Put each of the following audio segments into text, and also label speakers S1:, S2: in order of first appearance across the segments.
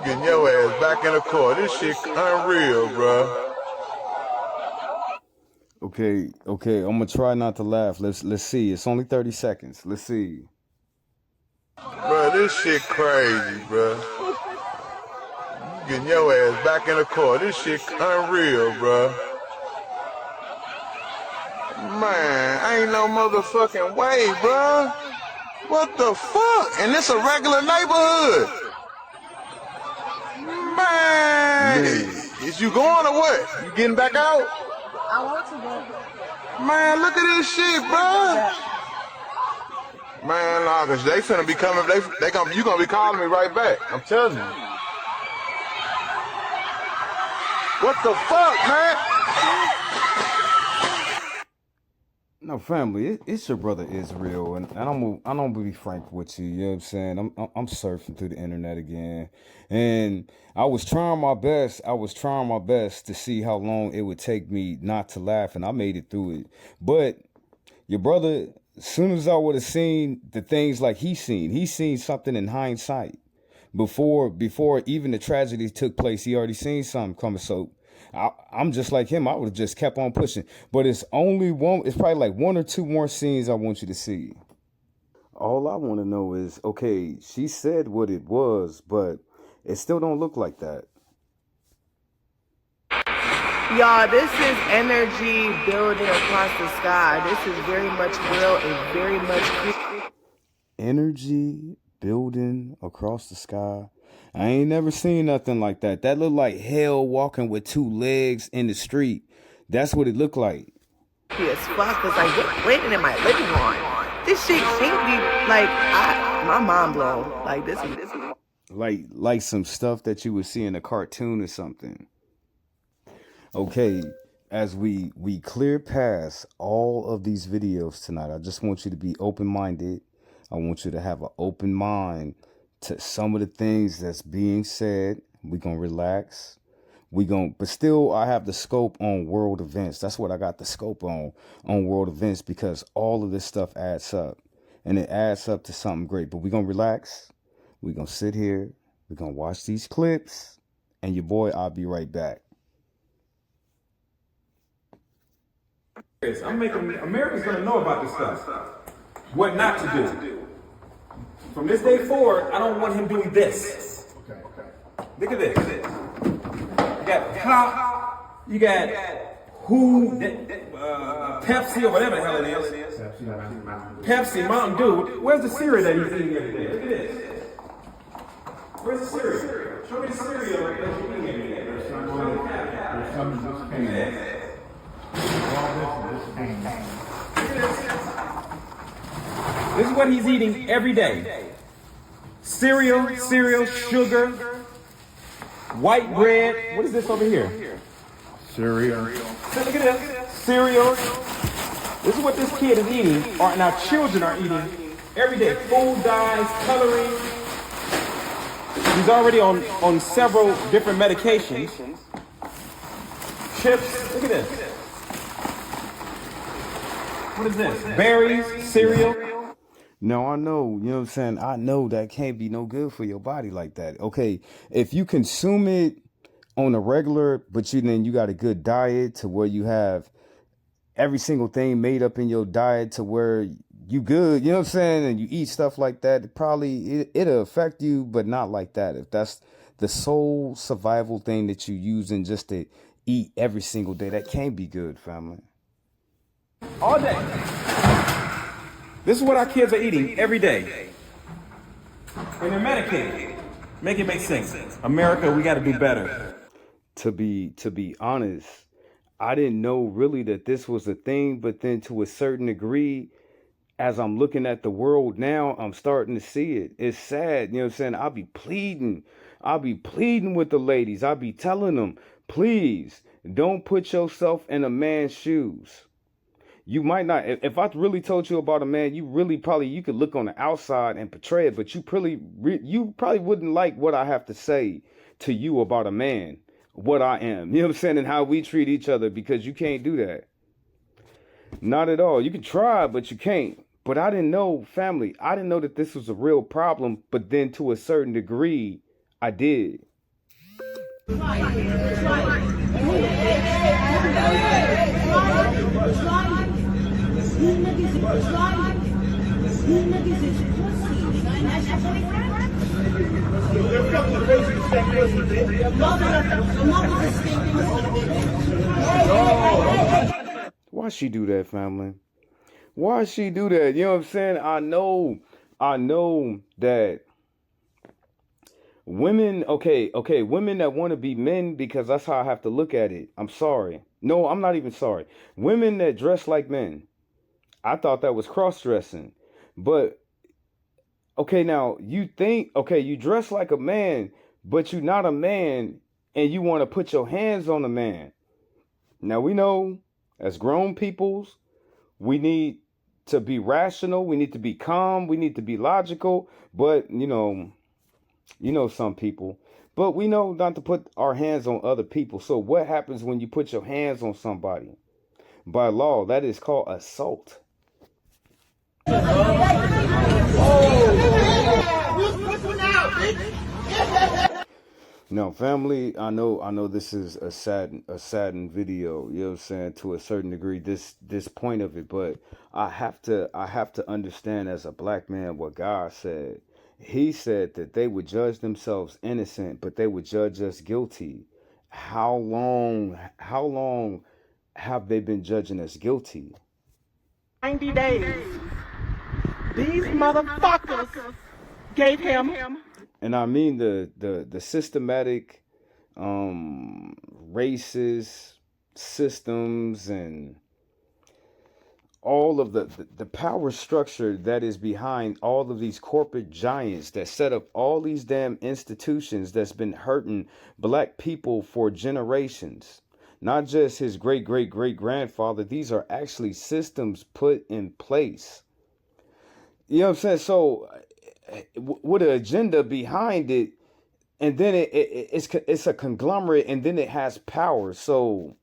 S1: Getting your ass back in the court. This shit unreal, bro.
S2: Okay, I'm gonna try not to laugh. Let's see. It's only 30 seconds. Let's see.
S1: Bro, this shit crazy, bro. Getting your ass back in the court. This shit unreal, bro. Man, ain't no motherfucking way, bro. What the fuck? And this a regular neighborhood. Man, is you going or what? You getting back out?
S3: I want to go.
S1: Man, look at this shit, bro. Man, nah, cause they finna be coming. You gonna be calling me right back. I'm telling you. What the fuck, man?
S2: No, family, it's your brother Israel, and I'm gonna be frank with you. You know what I'm saying? I'm surfing through the internet again, and I was trying my best. To see how long it would take me not to laugh, and I made it through it. But your brother, as soon as I would have seen the things like he seen something in hindsight before even the tragedy took place. He already seen something coming. So I'm just like him. I would have just kept on pushing. But it's only one. It's probably like one or two more scenes I want you to see. All I want to know is, okay, she said what it was, but it still don't look like that.
S3: Y'all, this is energy building across the sky. This is very much real and very much
S2: Energy building across the sky. I ain't never seen nothing like that. That looked like hell walking with two legs in the street. That's what it looked like.
S3: as fuck. Cause like, what's waiting in my living room? This shit can't be like, my mind blown. Like this is
S2: Like some stuff that you would see in a cartoon or something. Okay, as we clear past all of these videos tonight, I just want you to be open-minded. I want you to have an open mind to some of the things that's being said. We're going to relax. But still, I have the scope on world events. That's what I got the scope on world events, because all of this stuff adds up, and it adds up to something great. But we're going to relax. We're going to sit here. We're going to watch these clips, and your boy, I'll be right back.
S4: America's going to know about this stuff. What not to do. From this day forward, I don't want him doing this. Okay. Look at this. You got pop, you got Pepsi or whatever the hell it is. Pepsi, Mountain Dew. Where's the cereal that he's eating every day? Look at this. Where's the cereal? Show me the cereal that you're eating every day. There's some in this can. This is what he's eating every day. Cereal, sugar, white bread. What is this over here?
S5: Cereal.
S4: Look at this. Cereal. This is what this kid is eating, or and our children are eating every day. Food dyes, coloring. He's already on several different medications. Chips. Look at this. What is this? Berries, cereal.
S2: No, I know, you know what I'm saying? I know that can't be no good for your body like that. Okay, if you consume it on a regular, but then you got a good diet to where you have every single thing made up in your diet to where you good, you know what I'm saying? And you eat stuff like that, it'll affect you, but not like that. If that's the sole survival thing that you using just to eat every single day, that can't be good, family.
S4: All day. This is what our kids are eating every day. And they're medicated. Make it make sense. America, we got to do better.
S2: To be honest, I didn't know really that this was a thing, but then to a certain degree, as I'm looking at the world now, I'm starting to see it. It's sad, you know what I'm saying? I'll be pleading with the ladies. I'll be telling them, please don't put yourself in a man's shoes. You might not, if I really told you about a man, you could look on the outside and portray it, but you probably wouldn't like what I have to say to you about a man, what I am, you know what I'm saying, and how we treat each other, because you can't do that. Not at all. You can try, but you can't. But I didn't know, family, I didn't know that this was a real problem, but then to a certain degree, I did. Why she do that, family? Why she do that? You know what I'm saying? I know that women, okay, women that want to be men, because that's how I have to look at it. I'm sorry. No, I'm not even sorry. Women that dress like men. I thought that was cross-dressing. But, okay, now, you think, okay, you dress like a man, but you're not a man, and you want to put your hands on a man. Now, we know, as grown peoples, we need to be rational, we need to be calm, we need to be logical, but, you know some people. But we know not to put our hands on other people. So what happens when you put your hands on somebody? By law, that is called assault. Now, family, I know this is a saddened video, you know what I'm saying, to a certain degree, this point of it, but I have to understand as a black man what God said. He said that they would judge themselves innocent, but they would judge us guilty. How long have they been judging us guilty?
S3: 90 days. These motherfuckers gave him.
S2: And I mean the systematic racist systems and all of the power structure that is behind all of these corporate giants that set up all these damn institutions that's been hurting black people for generations. Not just his great-great-great-grandfather. These are actually systems put in place. You know what I'm saying? So with an agenda behind it, and then it's a conglomerate, and then it has power. So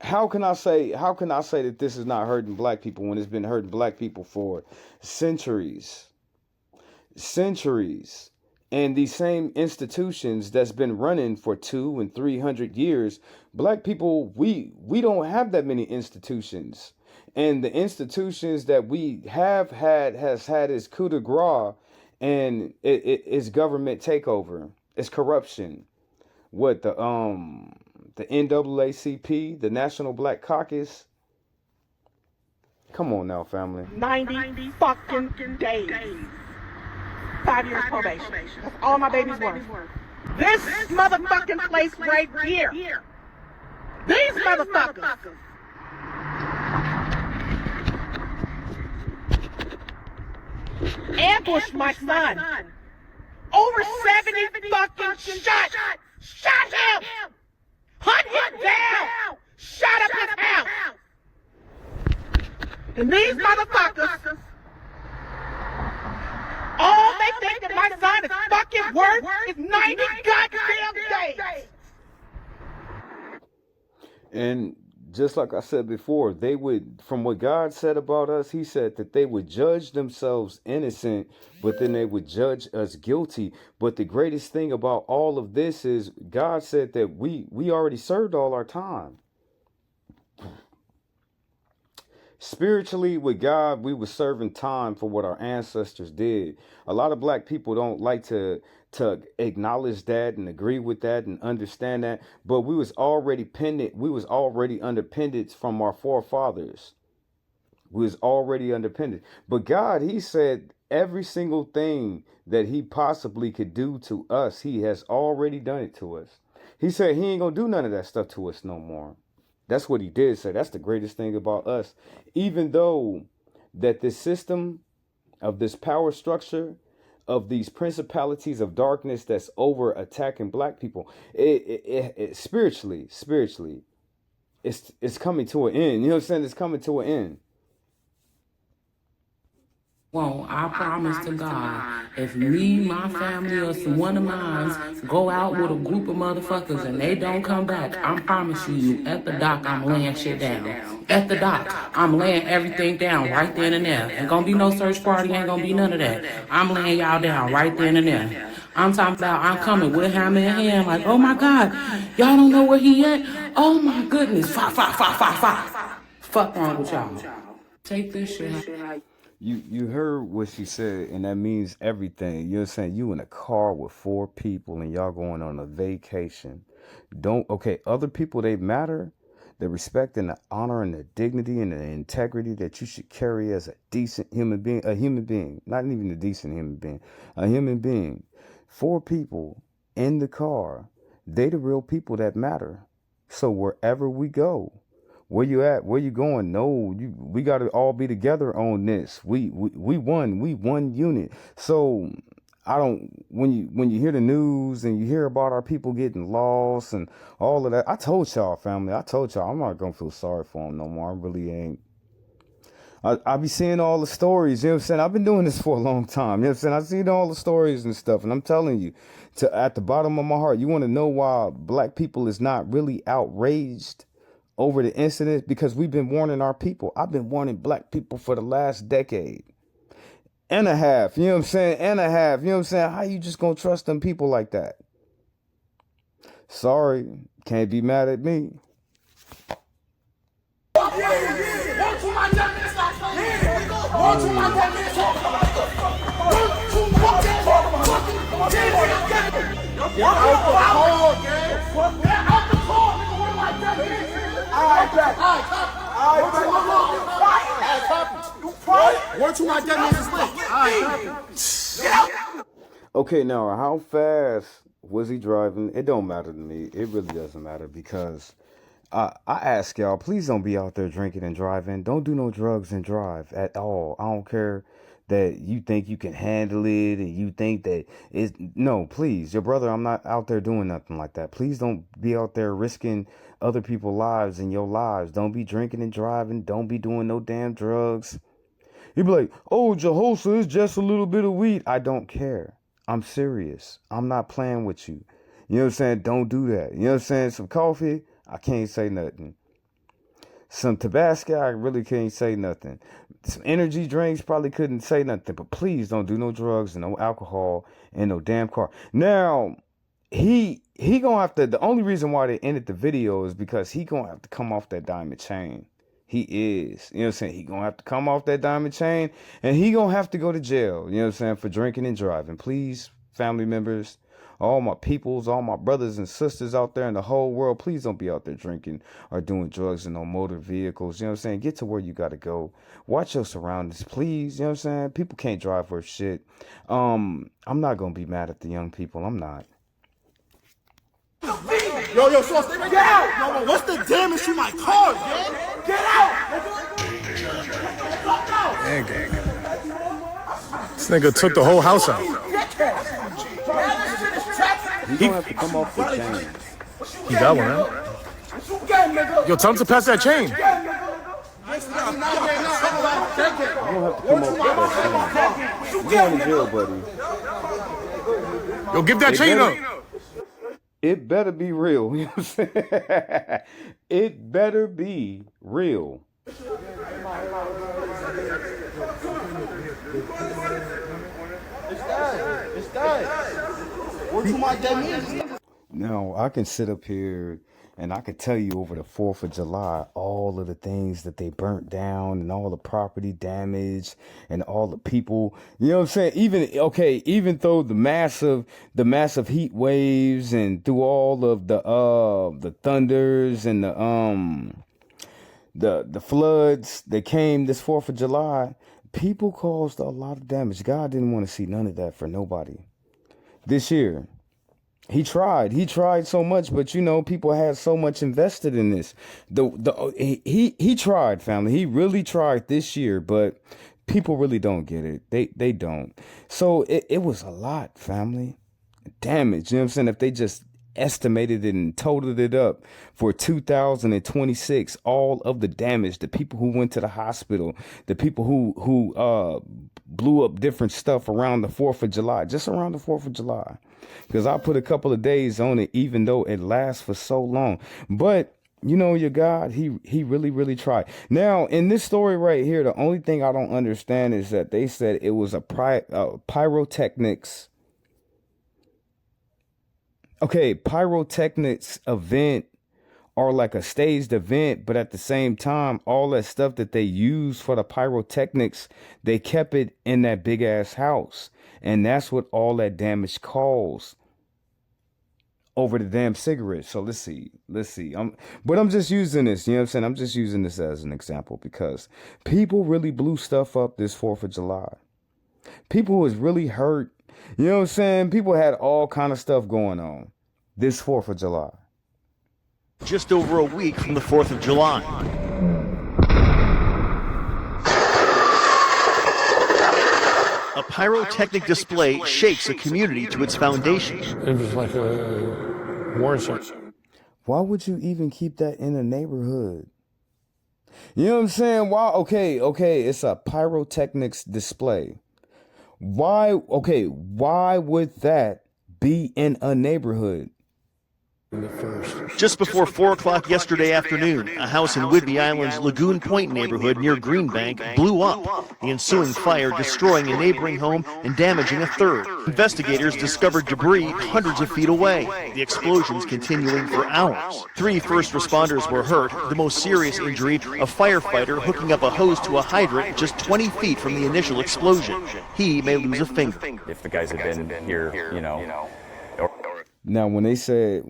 S2: how can I say that this is not hurting black people when it's been hurting black people for centuries? And these same institutions that's been running for 200 and 300 years, black people, we don't have that many institutions. And the institutions that we have has had is coup de grace, and it's government takeover. It's corruption. What the NAACP, the National Black Caucus. Come on now, family.
S3: 90 fucking days. 5 years probation. That's all my baby's worth. This motherfucking place right here. These motherfuckers. Ambushed my son. Over 70 fucking shots. Shot him. Hunt him down. Shot up his house. And these motherfuckers, all they think that my son is fucking worth is 90 goddamn days.
S2: And just like I said before, they would, from what God said about us, he said that they would judge themselves innocent, but then they would judge us guilty. But the greatest thing about all of this is God said that we already served all our time. Spiritually, with God, we were serving time for what our ancestors did. A lot of black people don't like to acknowledge that and agree with that and understand that, but we was already under pendants from our forefathers. We was already under pendants. But God, he said every single thing that he possibly could do to us, he has already done it to us. He said he ain't gonna do none of that stuff to us no more. That's what he did say. That's the greatest thing about us. Even though that this system of this power structure of these principalities of darkness that's over attacking black people, it spiritually, it's coming to an end. You know what I'm saying? It's coming to an end.
S5: Well, I promise to God, if me, my family, or one of mine go out with a group of motherfuckers and they don't come back, I promise you, at the dock, I'm laying shit down. At the dock, I'm laying everything down right then and there. Ain't gonna be no search party, ain't gonna be none of that. I'm laying y'all down right then and there. I'm talking about I'm coming with hammer in hand, like, oh my God, y'all don't know where he at? Oh my goodness, fire, fire, fire, fire, fire. Fuck wrong with y'all. Take this shit.
S2: You heard what she said, and that means everything. You know what I'm saying? You in a car with 4 people and y'all going on a vacation. Other people, they matter. The respect and the honor and the dignity and the integrity that you should carry as a decent human being, not even a decent human being, a human being. 4 people in the car, they the real people that matter. So wherever we go, where you at, where you going? No, we got to all be together on this. We one unit. So when you hear the news and you hear about our people getting lost and all of that, I told y'all, family, I'm not gonna feel sorry for them no more. I really ain't. I be seeing all the stories, you know what I'm saying? I've been doing this for a long time, you know what I'm saying? I've seen all the stories and stuff, and I'm telling you, at the bottom of my heart, you want to know why black people is not really outraged over the incident? Because we've been warning our people. I've been warning black people for the last decade and a half, you know what I'm saying? You know what I'm saying? How you just gonna trust them people like that? Sorry, can't be mad at me. Okay, now how fast was he driving? It don't matter to me. It really doesn't matter, because I ask y'all, please don't be out there drinking and driving. Don't do no drugs and drive at all. I don't care that you think you can handle it and you think that it's no, please, your brother, I'm not out there doing nothing like that. Please don't be out there risking other people's lives and your lives. Don't be drinking and driving. Don't be doing no damn drugs. You'd be like, oh, Jehosa is just a little bit of weed. I don't care. I'm serious. I'm not playing with you. You know what I'm saying? Don't do that. You know what I'm saying? Some coffee, I can't say nothing. Some Tabasco, I really can't say nothing. Some energy drinks, probably couldn't say nothing. But please don't do no drugs and no alcohol in no damn car. Now, he gonna have to, the only reason why they ended the video is because he gonna have to come off that diamond chain. He is. You know what I'm saying? He gonna have to come off that diamond chain, and he gonna have to go to jail, you know what I'm saying, for drinking and driving. Please, family members, all my peoples, all my brothers and sisters out there in the whole world, please don't be out there drinking or doing drugs in no motor vehicles. You know what I'm saying? Get to where you gotta go. Watch your surroundings, please. You know what I'm saying? People can't drive worth shit. I'm not gonna be mad at the young people. I'm not.
S6: Yo, Sauce, stay right there. Get out! Yo, what's the damage to my car, man? Get out!
S7: Man, gang. This nigga took the whole house out.
S2: He gonna have to come off the chain.
S7: He got one, huh? Yo, tell him to pass that chain.
S2: You gonna have to come off that chain. You going to jail, buddy.
S7: Yo, give that chain up.
S2: It better be real. You know what I'm saying? It better be real.
S6: It's done. What you want that means?
S2: Now, I can sit up here and I could tell you over the 4th of July, all of the things that they burnt down and all the property damage and all the people, you know what I'm saying? Even though the massive heat waves and through all of the thunders and the floods that came this 4th of July, people caused a lot of damage. God didn't want to see none of that for nobody this year. He tried so much, but you know, people had so much invested in this. He tried, family. He really tried this year, but people really don't get it. They don't. So it was a lot, family. Damage, you know what I'm saying? If they just estimated it and totaled it up for 2026, all of the damage, the people who went to the hospital, the people who blew up different stuff around the 4th of July, just around the 4th of July. Because I put a couple of days on it, even though it lasts for so long. But, you know, your God, he really, really tried. Now, in this story right here, the only thing I don't understand is that they said it was a pyrotechnics Okay, pyrotechnics event are like a staged event, but at the same time, all that stuff that they use for the pyrotechnics, they kept it in that big ass house. And that's what all that damage caused over the damn cigarettes. So let's see. But I'm just using this, you know what I'm saying? I'm just using this as an example because people really blew stuff up this 4th of July. People was really hurt. You know what I'm saying? People had all kind of stuff going on this 4th of July.
S8: Just over a week from the 4th of July. A pyrotechnic display shakes a community to its foundation.
S7: It was like a war zone.
S2: Why would you even keep that in a neighborhood? You know what I'm saying? Why? Okay, it's a pyrotechnics display. Why would that be in a neighborhood?
S8: Just before 4 o'clock yesterday afternoon, a house in Whidbey Island's Lagoon Point neighborhood near Greenbank blew up, the ensuing fire destroying a neighboring home and damaging a third. Investigators discovered debris hundreds of feet away, the explosions continuing for hours. 3 first responders were hurt, the most serious injury, a firefighter hooking up a hose to a hydrant just 20 feet from the initial explosion. He may lose a finger.
S9: If the guys had been here, you know.
S2: Now, when they said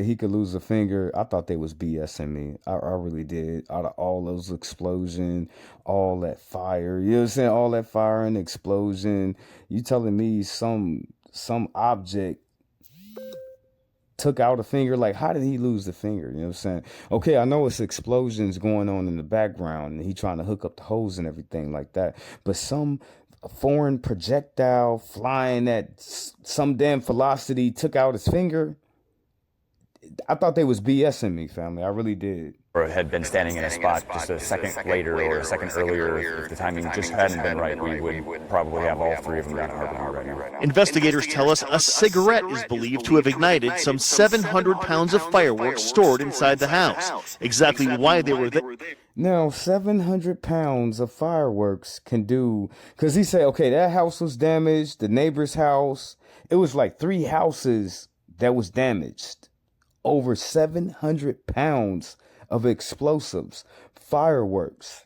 S2: he could lose a finger, I thought they was BSing me. I really did. Out of all those explosions, all that fire, you know what I'm saying? All that fire and explosion. You telling me some object took out a finger? Like, how did he lose the finger? You know what I'm saying? Okay, I know it's explosions going on in the background and he trying to hook up the hose and everything like that. But a foreign projectile flying at some damn velocity took out his finger. I thought they was BSing me, family. I really did.
S9: Or had been standing in a spot just a second later or a second earlier, if the timing just hadn't been right, we would probably have all 3 of them down at Harborview right now.
S8: Investigators tell us a cigarette is believed to have ignited some 700 pounds of fireworks stored inside the house. Exactly why they were there.
S2: Now, 700 pounds of fireworks can do, because he said, okay, that house was damaged, the neighbor's house. It was like 3 houses that was damaged. Over 700 pounds of explosives, fireworks.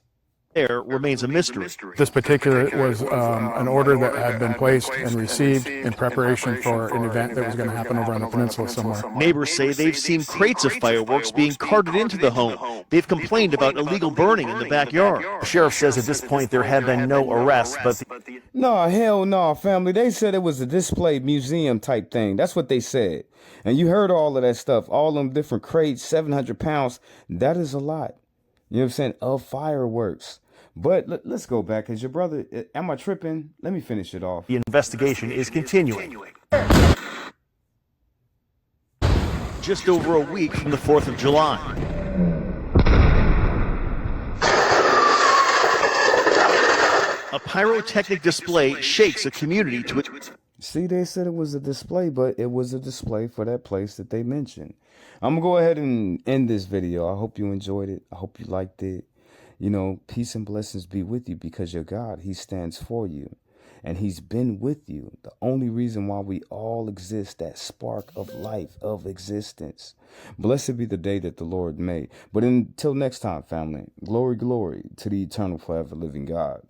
S8: There remains a mystery.
S7: This particular was an order that had been placed and received in preparation for an event that was going to happen over on the peninsula somewhere.
S8: Neighbors say they've seen crates of fireworks being carted into the home. They've complained about illegal burning in the backyard.
S9: The sheriff says at this point there have been no arrests, but...
S2: No, hell no, family. They said it was a display museum type thing. That's what they said. And you heard all of that stuff, all them different crates, 700 pounds. That is a lot. You know what I'm saying? Of fireworks. But let's go back, because your brother, am I tripping? Let me finish it off.
S8: The investigation is continuing. Just over a week from the 4th of July. A pyrotechnic display shakes a community to its...
S2: See, they said it was a display, but it was a display for that place that they mentioned. I'm going to go ahead and end this video. I hope you enjoyed it. I hope you liked it. You know, peace and blessings be with you, because your God, he stands for you. And he's been with you. The only reason why we all exist, that spark of life, of existence. Blessed be the day that the Lord made. But until next time, family, glory, glory to the eternal, forever living God.